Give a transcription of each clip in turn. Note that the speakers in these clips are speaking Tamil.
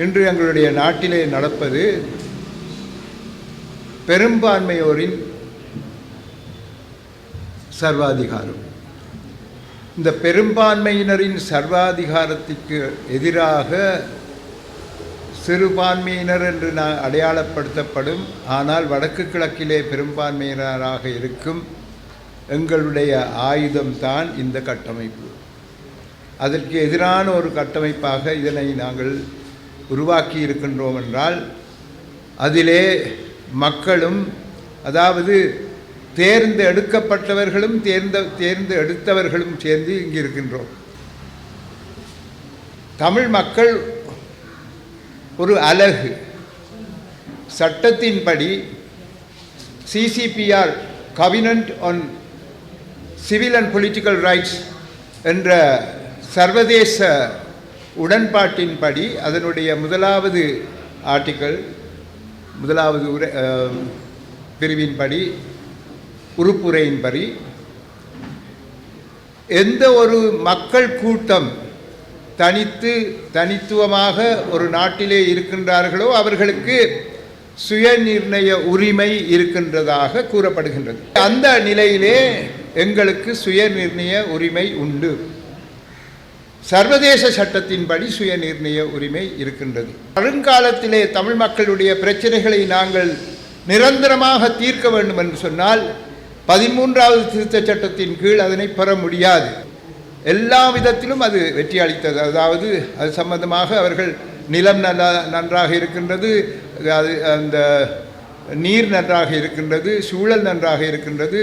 இன்று எங்களுடைய நாட்டிலே நடப்பது பெரும்பான்மையோரின் சர்வாதிகாரம். இந்த பெரும்பான்மையினரின் சர்வாதிகாரத்திற்கு எதிராக சிறுபான்மையினர் என்று அடையாளப்படுத்தப்படும், ஆனால் வடக்கு கிழக்கிலே பெரும்பான்மையினராக இருக்கும் எங்களுடைய ஆயுதம்தான் இந்த கட்டமைப்பு. அதற்கு எதிரான ஒரு கட்டமைப்பாக இதனை நாங்கள் உருவாக்கி இருக்கின்றோம் என்றால் அதிலே மக்களும், அதாவது தேர்ந்தெடுக்கப்பட்டவர்களும் தேர்ந்தெடுத்தவர்களும் சேர்ந்து இங்கு இருக்கின்றோம். தமிழ் மக்கள் ஒரு அலகு. சட்டத்தின்படி CCPR covenant on civil and political rights என்ற சர்வதேச உடன்பாட்டின்படி அதனுடைய முதலாவது ஆர்டிக்கல், முதலாவது பிரிவின்படி, உறுப்புரையின்படி எந்த ஒரு மக்கள் கூட்டம் தனித்துவமாக ஒரு நாட்டிலே இருக்கின்றார்களோ அவர்களுக்கு சுயநிர்ணய உரிமை இருக்கின்றதாக கூறப்படுகின்றது. அந்த நிலையிலே எங்களுக்கு சுயநிர்ணய உரிமை உண்டு. சர்வதேச சட்டத்தின்படி சுயநிர்ணய உரிமை இருக்கின்றது. வருங்காலத்திலே தமிழ் மக்களுடைய பிரச்சனைகளை நாங்கள் நிரந்தரமாக தீர்க்க வேண்டும் என்று சொன்னால் 13வது திருத்தச் சட்டத்தின் கீழ் அதனை பெற முடியாது. எல்லா விதத்திலும் அது வெற்றி அளித்தது. அதாவது அது சம்பந்தமாக அவர்கள் நிலம் நன்றாக இருக்கின்றது, அது அந்த நீர் நன்றாக இருக்கின்றது, சூழல் நன்றாக இருக்கின்றது,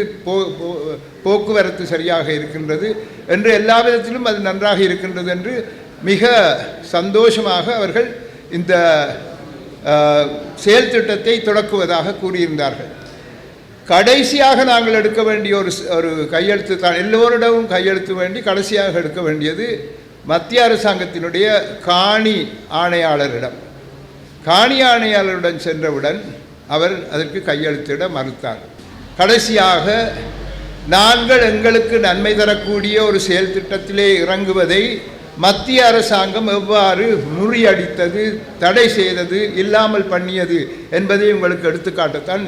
போக்குவரத்து சரியாக இருக்கின்றது என்று எல்லா விதத்திலும் அது நன்றாக இருக்கின்றது என்று மிக சந்தோஷமாக அவர்கள் இந்த செயல் திட்டத்தை தொடக்குவதாக கூறியிருந்தார்கள். கடைசியாக நாங்கள் எடுக்க வேண்டிய ஒரு கையெழுத்து தான், எல்லோரிடமும் கையெழுத்து வேண்டி கடைசியாக எடுக்க வேண்டியது மத்திய அரசாங்கத்தினுடைய காணி ஆணையாளரிடம். காணி ஆணையாளருடன் சென்றவுடன் அவர் அதற்கு கையெழுத்திட மறுத்தார். கடைசியாக நாங்கள் எங்களுக்கு நன்மை தரக்கூடிய ஒரு செயல் திட்டத்திலே இறங்குவதை மத்திய அரசாங்கம் எவ்வாறு முறியடித்தது, தடை செய்தது, இல்லாமல் பண்ணியது என்பதை உங்களுக்கு எடுத்துக்காட்டத்தான்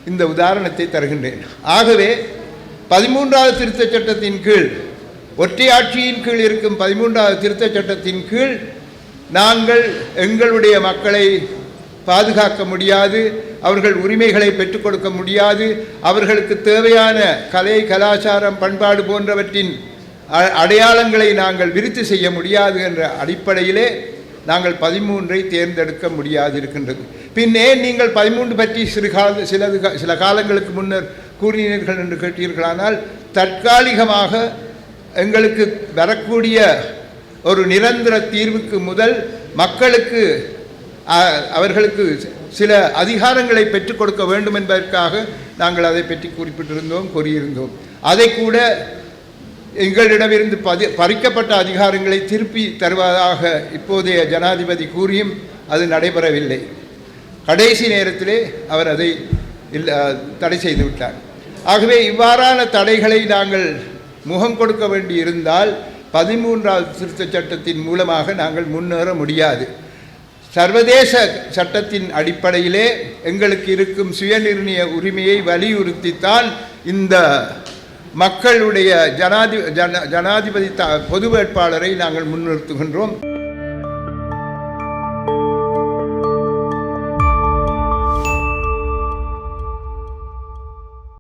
இந்த உதாரணத்தை தருகின்றேன். ஆகவே 13வது திருத்தச் சட்டத்தின் கீழ், ஒற்றையாட்சியின் கீழ் இருக்கும் 13வது திருத்தச் சட்டத்தின் கீழ் நாங்கள் எங்களுடைய மக்களை பாதுகாக்க முடியாது, அவர்கள் உரிமைகளை பெற்றுக் கொடுக்க முடியாது, அவர்களுக்கு தேவையான கலை, கலாச்சாரம், பண்பாடு போன்றவற்றின் அடையாளங்களை நாங்கள் விருத்தி செய்ய முடியாது என்ற அடிப்படையிலே நாங்கள் 13ஐ தேர்ந்தெடுக்க முடியாது இருக்கின்றது. பின்னே நீங்கள் 13 பற்றி சில காலங்களுக்கு முன்னர் கூறினீர்கள் என்று கேட்டீர்களானால், தற்காலிகமாக எங்களுக்கு வரக்கூடிய ஒரு நிரந்தர தீர்வுக்கு முதல் மக்களுக்கு அவர்களுக்கு சில அதிகாரங்களை பெற்றுக் கொடுக்க வேண்டும் என்பதற்காக நாங்கள் அதை பற்றி கூறியிருந்தோம். அதை கூட எங்களிடமிருந்து பறிக்கப்பட்ட அதிகாரங்களை திருப்பி தருவதாக இப்போதைய ஜனாதிபதி கூறியும் அது நடைபெறவில்லை. கடைசி நேரத்திலே அவர் அதை தடை செய்து விட்டார். ஆகவே இவ்வாறான தடைகளை நாங்கள் முகம் கொடுக்க வேண்டி இருந்தால் 13வது திருத்தச் சட்டத்தின் மூலமாக நாங்கள் முன்னேற முடியாது. சர்வதேச சட்டத்தின் அடிப்படையிலே எங்களுக்கு இருக்கும் சுயநிர்ணய உரிமையை வலியுறுத்தித்தான் இந்த மக்களுடைய ஜனாதிபதி பொது வேட்பாளரை நாங்கள் முன்னிறுத்துகின்றோம்.